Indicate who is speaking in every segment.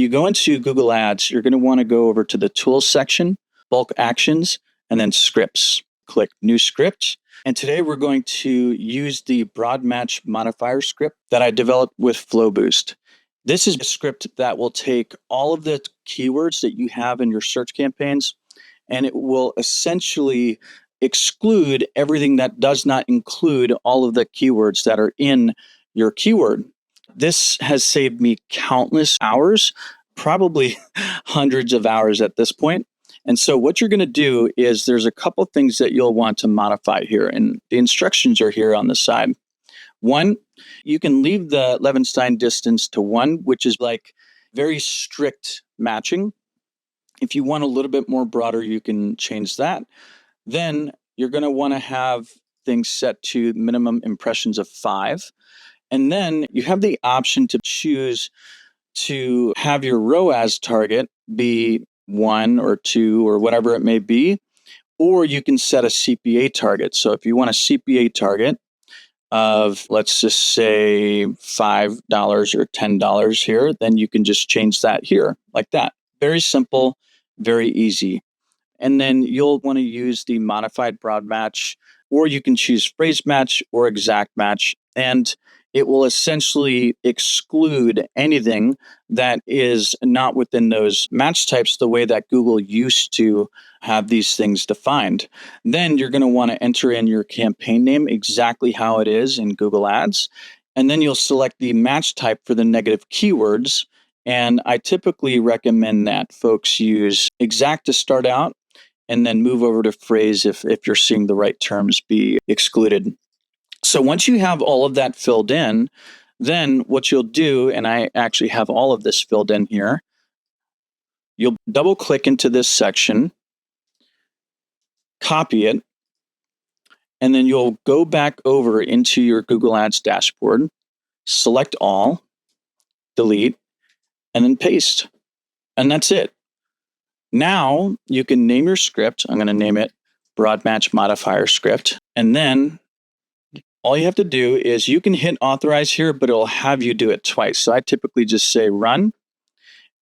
Speaker 1: You go into Google Ads, you're going to want to go over to the Tools section, Bulk Actions, and then Scripts. Click New Script. And today we're going to use the Broad Match Modifier script that I developed with FlowBoost. This is a script that will take all of the keywords that you have in your search campaigns, and it will essentially exclude everything that does not include all of the keywords that are in your keyword. This has saved me countless hours, probably hundreds of hours at this point. And so what you're going to do is there's a couple things that you'll want to modify here, and the instructions are here on the side. One, you can leave the Levenstein distance to 1, which is like very strict matching. If you want a little bit more broader, you can change that. Then you're going to want to have things set to minimum impressions of 5. And then you have the option to choose to have your ROAS target be 1 or 2 or whatever it may be, or you can set a CPA target. So if you want a CPA target of, let's just say $5 or $10 here, then you can just change that here like that. Very simple, very easy. And then you'll want to use the modified broad match, or you can choose phrase match or exact match, and it will essentially exclude anything that is not within those match types the way that Google used to have these things defined. Then you're going to want to enter in your campaign name exactly how it is in Google Ads. And then you'll select the match type for the negative keywords. And I typically recommend that folks use exact to start out and then move over to phrase if you're seeing the right terms be excluded. So once you have all of that filled in, then what you'll do, and I actually have all of this filled in here, you'll double click into this section, copy it, and then you'll go back over into your Google Ads dashboard, select all, delete, and then paste. And that's it. Now you can name your script. I'm going to name it Broad Match Modifier Script. And then all you have to do is you can hit authorize here, but it'll have you do it twice. So I typically just say run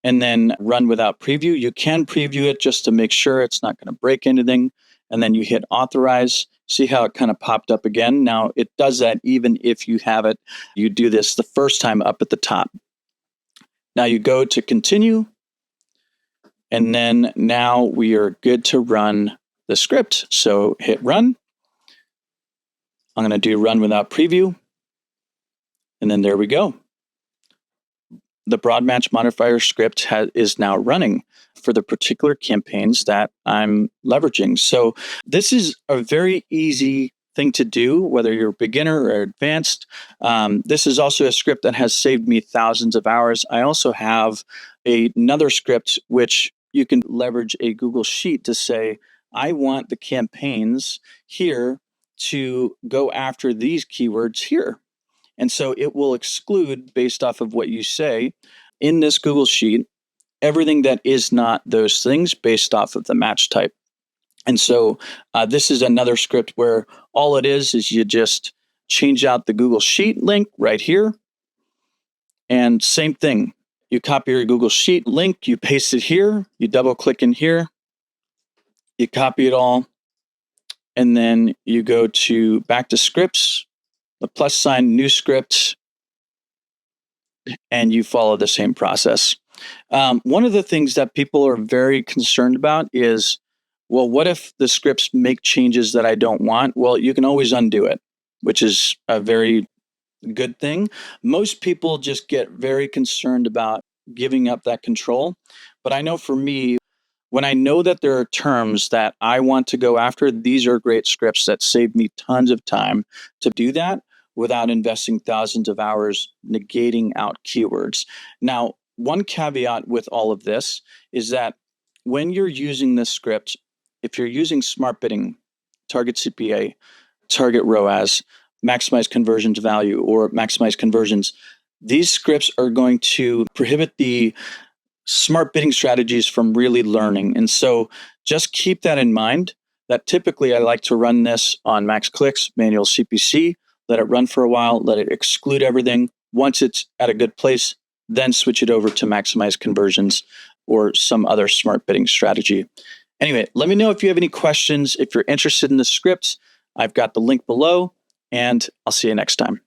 Speaker 1: and then run without preview. You can preview it just to make sure it's not going to break anything. And then you hit authorize. See how it kind of popped up again? Now it does that even if you have it. You do this the first time up at the top. Now you go to continue. And then now we are good to run the script. So hit run. I'm going to do run without preview. And then there we go. The broad match modifier script is now running for the particular campaigns that I'm leveraging. So this is a very easy thing to do, whether you're a beginner or advanced. This is also a script that has saved me thousands of hours. I also have another script which you can leverage a Google Sheet to say, I want the campaigns here to go after these keywords here. And so it will exclude, based off of what you say in this Google Sheet, everything that is not those things based off of the match type. And so this is another script where all it is you just change out the Google Sheet link right here. And same thing, you copy your Google Sheet link, you paste it here, you double click in here, you copy it all, and then you go to back to scripts, the plus sign, new script, and you follow the same process. One of the things that people are very concerned about is, well, what if the scripts make changes that I don't want? Well, you can always undo it, which is a very good thing. Most people just get very concerned about giving up that control. But I know for me, when I know that there are terms that I want to go after, these are great scripts that save me tons of time to do that without investing thousands of hours negating out keywords. Now, one caveat with all of this is that when you're using this script, if you're using smart bidding, target CPA, target ROAS, maximize conversions value, or maximize conversions, these scripts are going to prohibit the smart bidding strategies from really learning. And so just keep that in mind, that typically I like to run this on max clicks, manual CPC, let it run for a while, let it exclude everything. Once it's at a good place, then switch it over to maximize conversions or some other smart bidding strategy. Anyway, let me know if you have any questions. If you're interested in the script, I've got the link below, and I'll see you next time.